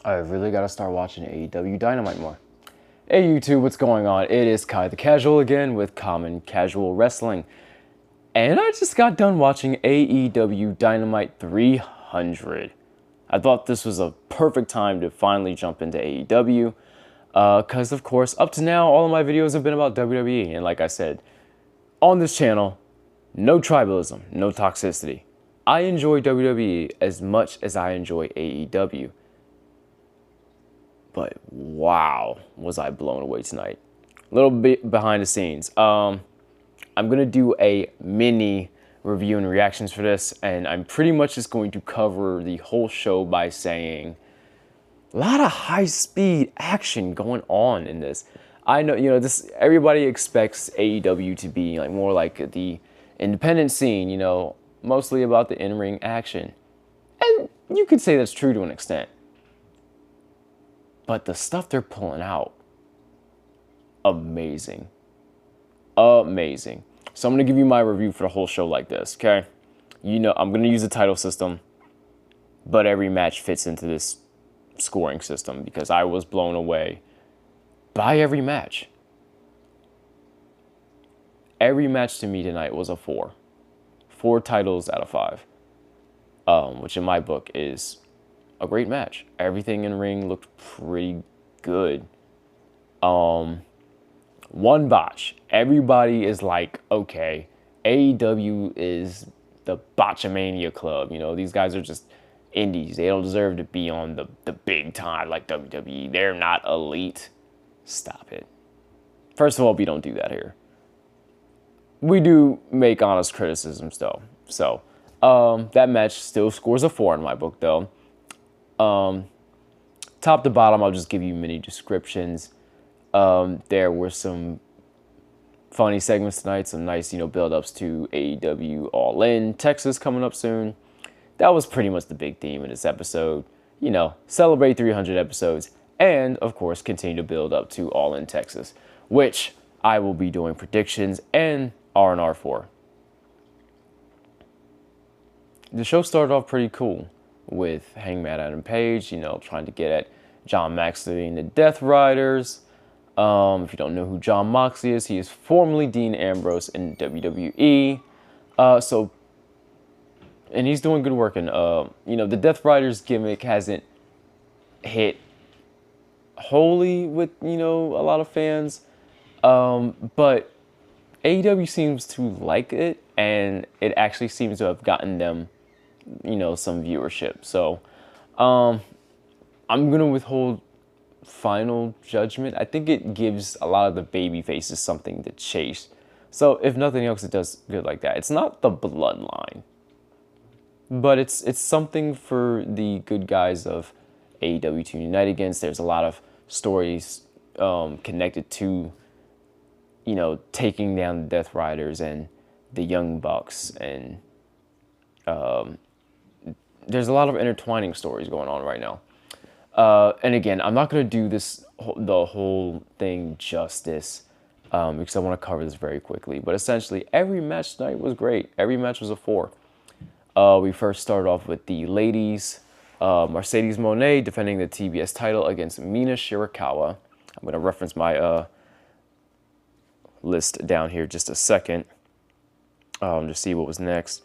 I really gotta start watching AEW Dynamite more. Hey YouTube, what's going on? It is Kai the Casual again with Common Casual Wrestling. And I just got done watching AEW Dynamite 300. I thought this was a perfect time to finally jump into AEW. Because of course, up to now, all of my videos have been about WWE. And like I said, on this channel, no tribalism, no toxicity. I enjoy WWE as much as I enjoy AEW. But wow, was I blown away tonight. A little bit behind the scenes. I'm going to do a mini review and reactions for this, and I'm pretty much just going to cover the whole show by saying a lot of high-speed action going on in this. I know, this everybody expects AEW to be like more like the independent scene, mostly about the in-ring action. And you could say that's true to an extent. But the stuff they're pulling out, amazing. Amazing. So I'm going to give you my review for the whole show like this, okay? I'm going to use the title system, but every match fits into this scoring system because I was blown away by every match. Every match to me tonight was a 4. 4 titles out of 5, which in my book is a great match. Everything in ring looked pretty good. One botch. Everybody is like, okay, AEW is the botchamania club. These guys are just indies. They don't deserve to be on the big time like WWE. They're not elite. Stop it. First of all, we don't do that here. We do make honest criticisms though. So, that match still scores a 4 in my book though. Top to bottom, I'll just give you mini descriptions. There were some funny segments tonight, some nice, build-ups to AEW All In Texas coming up soon. That was pretty much the big theme in this episode. Celebrate 300 episodes, and of course, continue to build up to All In Texas, which I will be doing predictions and R&R for. The show started off pretty cool with Hangman Adam Page, trying to get at John Moxley and the Death Riders. If you don't know who John Moxley is, he is formerly Dean Ambrose in WWE. And he's doing good work. And, the Death Riders gimmick hasn't hit wholly with, a lot of fans. But AEW seems to like it, and it actually seems to have gotten them some viewership. So I'm gonna withhold final judgment. I think it gives a lot of the baby faces something to chase. So if nothing else, it does good like that. It's not the bloodline, but it's something for the good guys of AEW to unite against. There's a lot of stories connected to taking down the Death Riders and the Young Bucks, and there's a lot of intertwining stories going on right now. And again, I'm not going to do the whole thing justice because I want to cover this very quickly. But essentially, every match tonight was great. Every match was a 4. We first started off with the ladies. Mercedes Moné defending the TBS title against Mina Shirakawa. I'm going to reference my list down here just a second to see what was next.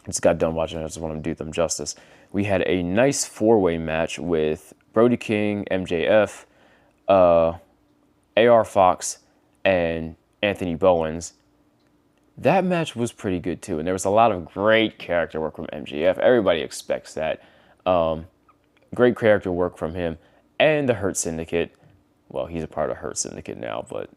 Just got done watching it. I just want to do them justice. We had a nice 4-way match with Brody King, MJF, AR Fox, and Anthony Bowens. That match was pretty good too, and there was a lot of great character work from MJF. Everybody expects that. Great character work from him and the Hurt Syndicate. Well, he's a part of Hurt Syndicate now, but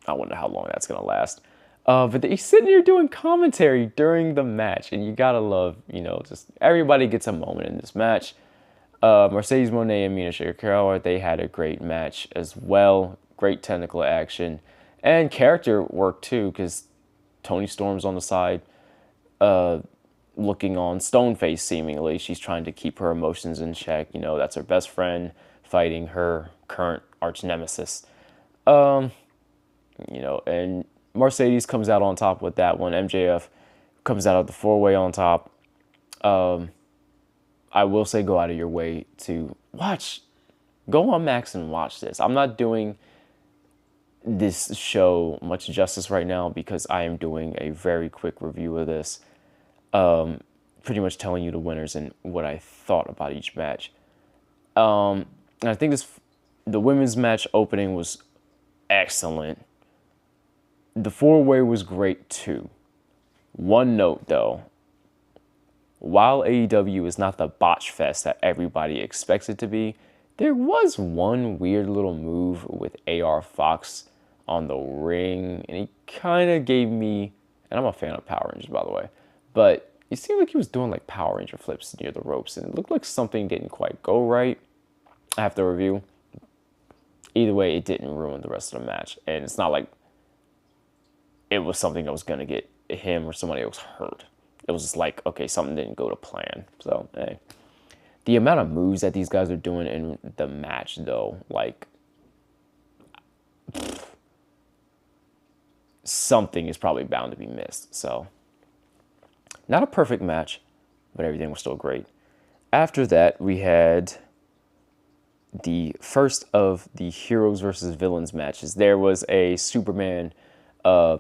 I wonder how long that's going to last. But he's sitting here doing commentary during the match, and you gotta love, just everybody gets a moment in this match. Mercedes Moné and Mina Shirakawa, they had a great match as well. Great technical action and character work too, because Toni Storm's on the side, looking on stone-faced seemingly. She's trying to keep her emotions in check. That's her best friend fighting her current arch nemesis. And Mercedes comes out on top with that one. MJF comes out of the 4-way on top. I will say go out of your way to go on Max and watch this. I'm not doing this show much justice right now because I am doing a very quick review of this, pretty much telling you the winners and what I thought about each match. And I think the women's match opening was excellent. The four-way was great too. One note though, while AEW is not the botch fest that everybody expects it to be, there was one weird little move with AR Fox on the ring, and he kind of gave me, and I'm a fan of Power Rangers by the way, but it seemed like he was doing like Power Ranger flips near the ropes, and it looked like something didn't quite go right. I have to review. Either way, it didn't ruin the rest of the match, and it's not like it was something that was going to get him or somebody else hurt. It was just like, okay, something didn't go to plan. So, hey. The amount of moves that these guys are doing in the match, though, like, something is probably bound to be missed. So, not a perfect match, but everything was still great. After that, we had the first of the heroes versus villains matches. There was a Superman, they're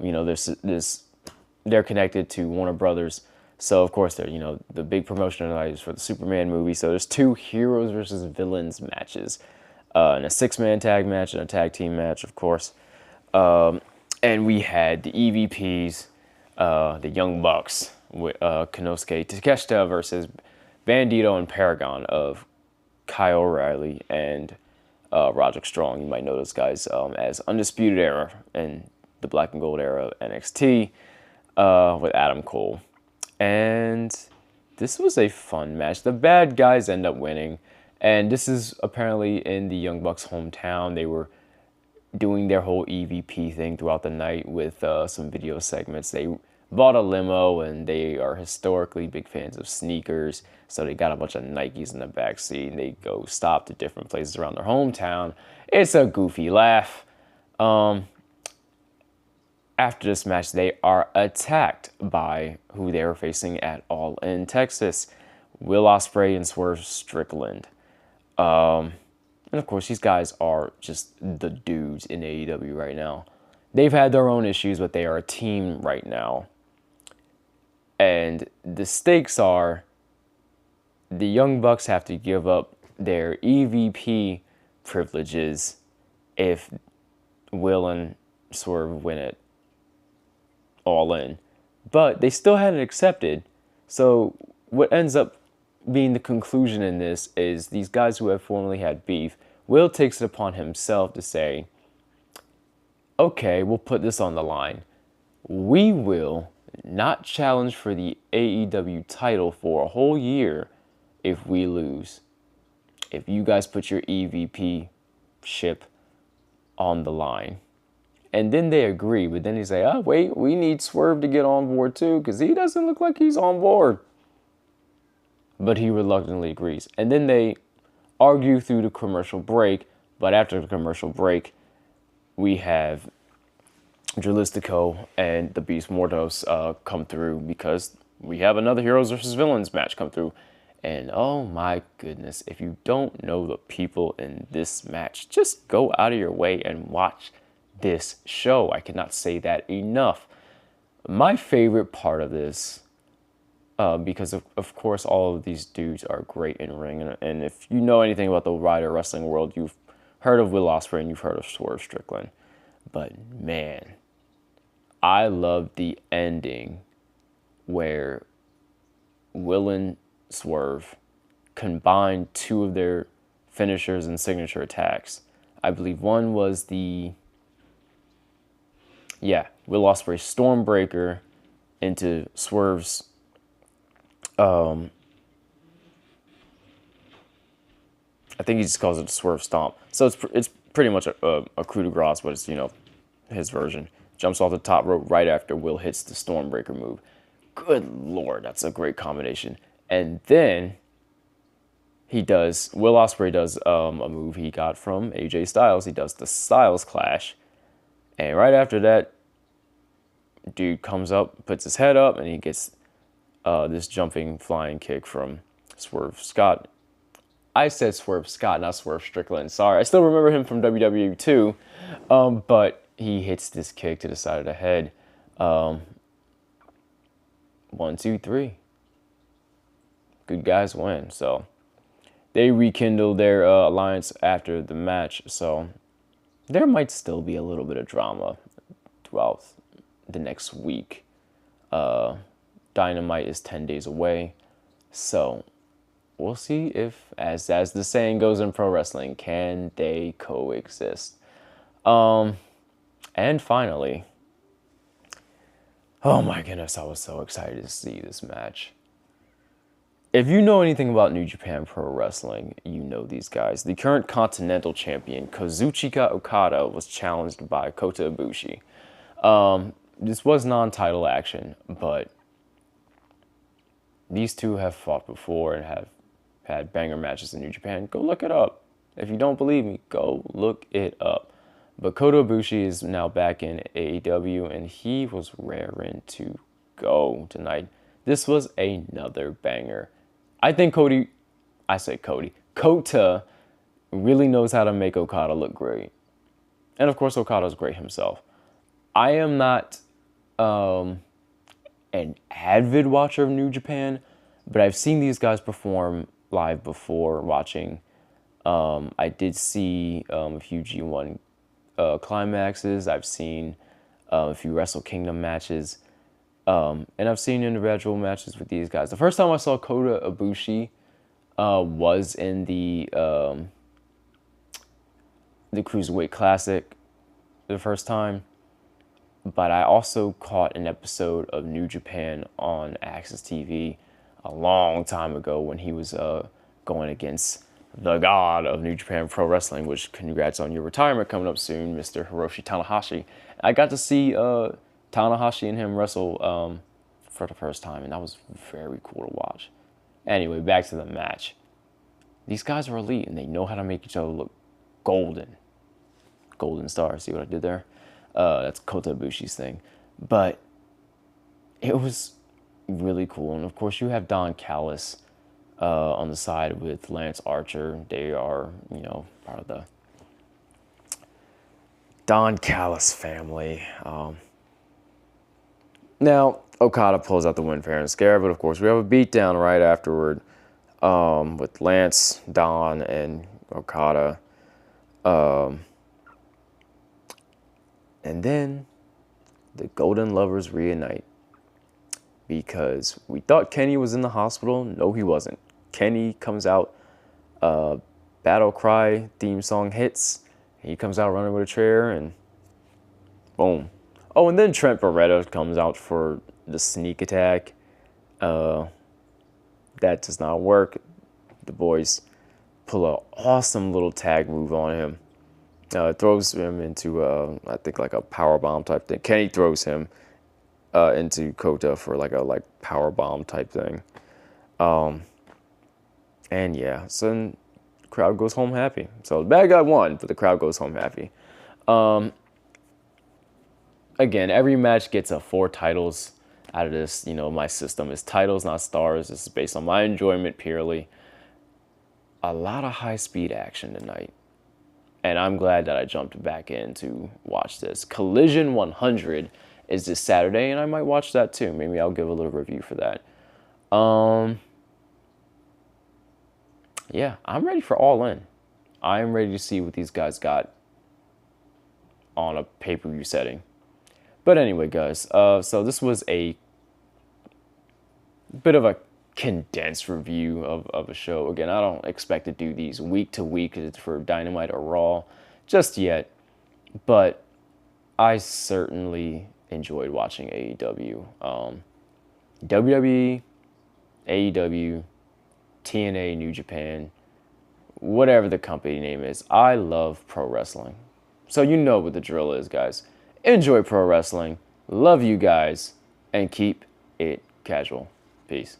connected to Warner Brothers. So, of course, they're, the big promotional values for the Superman movie. So, there's two heroes versus villains matches. And a 6-man tag match and a tag team match, of course. And we had the EVPs, the Young Bucks, with Konosuke Takeshita versus Bandito and Paragon of Kyle O'Reilly and Roderick Strong. You might know those guys as Undisputed Era and the Black and Gold Era of NXT with Adam Cole. And this was a fun match. The bad guys end up winning. And this is apparently in the Young Bucks' hometown. They were doing their whole EVP thing throughout the night with some video segments. They bought a limo, and they are historically big fans of sneakers. So they got a bunch of Nikes in the backseat, and they go stop to different places around their hometown. It's a goofy laugh. After this match, they are attacked by who they were facing at All In Texas, Will Ospreay and Swerve Strickland. And of course, these guys are just the dudes in AEW right now. They've had their own issues, but they are a team right now. And the stakes are the Young Bucks have to give up their EVP privileges if Will and Swerve win it All In. But they still hadn't accepted. So what ends up being the conclusion in this is these guys who have formerly had beef, Will takes it upon himself to say, okay, we'll put this on the line. We will not challenge for the AEW title for a whole year if we lose. If you guys put your EVP ship on the line. And then they agree, but then they say, oh, wait, we need Swerve to get on board too, because he doesn't look like he's on board. But he reluctantly agrees. And then they argue through the commercial break, but after the commercial break, we have Dralistico and the Beast Mortos come through because we have another Heroes vs. Villains match come through. And oh my goodness, if you don't know the people in this match, just go out of your way and watch this show. I cannot say that enough. My favorite part of this, because of course all of these dudes are great in ring, and if you know anything about the Rider Wrestling world, you've heard of Will Ospreay and you've heard of Swerve Strickland. But man, I love the ending where Will and Swerve combined two of their finishers and signature attacks. I believe one was Will Ospreay's Stormbreaker into Swerve's I think he just calls it Swerve Stomp. So it's pretty much a coup de grace, but it's, his version. Jumps off the top rope right after Will hits the Stormbreaker move. Good Lord, that's a great combination. And then Will Ospreay does a move he got from AJ Styles. He does the Styles Clash. And right after that, dude comes up, puts his head up, and he gets this jumping flying kick from Swerve Scott. I said Swerve Scott, not Swerve Strickland. Sorry, I still remember him from WWE too. But he hits this kick to the side of the head. 1, 2, 3. Good guys win. So they rekindle their alliance after the match. So there might still be a little bit of drama throughout the next week. Dynamite is 10 days away. So we'll see if, as the saying goes in pro wrestling, can they coexist? And finally, oh my goodness, I was so excited to see this match. If you know anything about New Japan Pro Wrestling, you know these guys. The current Continental Champion, Kazuchika Okada, was challenged by Kota Ibushi. This was non-title action, but these two have fought before and have had banger matches in New Japan. Go look it up. If you don't believe me, go look it up. But Kota Ibushi is now back in AEW, and he was raring to go tonight. This was another banger. I think Kota really knows how to make Okada look great. And of course, Okada's great himself. I am not an avid watcher of New Japan, but I've seen these guys perform live before watching. I did see a few G1 climaxes. I've seen a few Wrestle Kingdom matches. And I've seen individual matches with these guys. The first time I saw Kota Ibushi was in the Cruiserweight Classic the first time. But I also caught an episode of New Japan on Access TV a long time ago when he was going against the god of New Japan Pro Wrestling, which congrats on your retirement coming up soon, Mr. Hiroshi Tanahashi. I got to see Tanahashi and him wrestle for the first time, and that was very cool to watch. Anyway, back to the match. These guys are elite, and they know how to make each other look golden. Golden star, see what I did there? That's Kota Ibushi's thing. But it was really cool. And of course, you have Don Callis on the side with Lance Archer. They are, part of the Don Callis family. Now, Okada pulls out the win fair and square, but of course, we have a beatdown right afterward with Lance, Don, and Okada. And then the Golden Lovers reunite because we thought Kenny was in the hospital. No, he wasn't. Kenny comes out, Battle Cry theme song hits. He comes out running with a chair and boom. Oh, and then Trent Beretta comes out for the sneak attack. That does not work. The boys pull an awesome little tag move on him. Throws him into, I think, like a power bomb type thing. Kenny throws him into Kota for like a power bomb type thing. And yeah, so then the crowd goes home happy. So the bad guy won, but the crowd goes home happy. Again, every match gets 4 titles out of this. My system is titles, not stars. This is based on my enjoyment purely. A lot of high-speed action tonight. And I'm glad that I jumped back in to watch this. Collision 100 is this Saturday, and I might watch that too. Maybe I'll give a little review for that. Yeah, I'm ready for All In. I am ready to see what these guys got on a pay-per-view setting. But anyway, guys, so this was a bit of a condensed review of a show. Again, I don't expect to do these week to week for Dynamite or Raw just yet, but I certainly enjoyed watching AEW. WWE, AEW, TNA, New Japan, whatever the company name is. I love pro wrestling. So you know what the drill is, guys. Enjoy pro wrestling. Love you guys. And keep it casual. Peace.